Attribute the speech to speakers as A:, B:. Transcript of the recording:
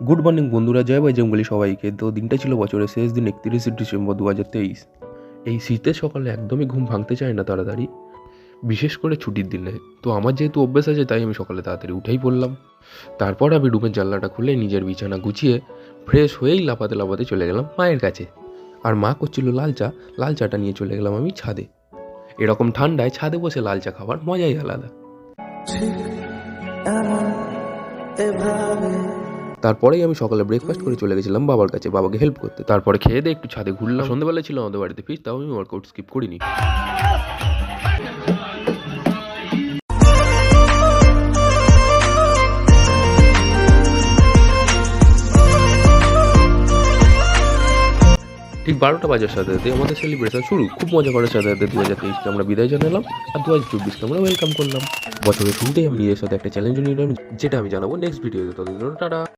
A: Good morning বন্ধুরা, জয় বজরংবলী সবাইকে। তো দিনটা ছিল বছরের শেষ দিন, 31শে ডিসেম্বর 2023। এই শীতের সকালে একদমই ঘুম ভাঙতে চায় না তাড়াতাড়ি, বিশেষ করে ছুটির দিনে। তো আমার যেহেতু অভ্যেস আছে, তাই আমি সকালে তাড়াতাড়ি উঠেই পড়লাম। তারপর আমি রুমের জানলাটা খুলে নিজের বিছানা গুছিয়ে ফ্রেশ হয়েই লাফাতে লাফাতে চলে গেলাম মায়ের কাছে। আর মা করছিল লাল চাটা নিয়ে চলে গেলাম আমি ছাদে। এরকম ঠান্ডায় ছাদে বসে লাল চা খাওয়ার মজাই আলাদা। তারপরেই আমি সকালে ব্রেকফাস্ট করে চলে গেছিলাম বাবার কাছে, বাবাকে হেল্প করতে। তারপরে খেয়ে দিয়ে একটু ছাদে ঘুরলাম। সন্ধ্যাবেলা ছিল আমাদের বাড়িতে ফিস্ট, তাও আমি ওয়ার্কআউট স্কিপ করিনি। ঠিক 12টা বাজার সাথে সাথে আমাদের সেলিব্রেশন শুরু। খুব মজা করার সাথে সাথে 2023কে আমরা বিদায় জানালাম আর 2024কে আমরা ওয়েলকাম করলাম। বছরের শুরুতেই আমি নিজের সাথে একটা চ্যালেঞ্জ নিলাম, যেটা আমি জানাবো নেক্সট ভিডিওতে। ততদিন টাটা।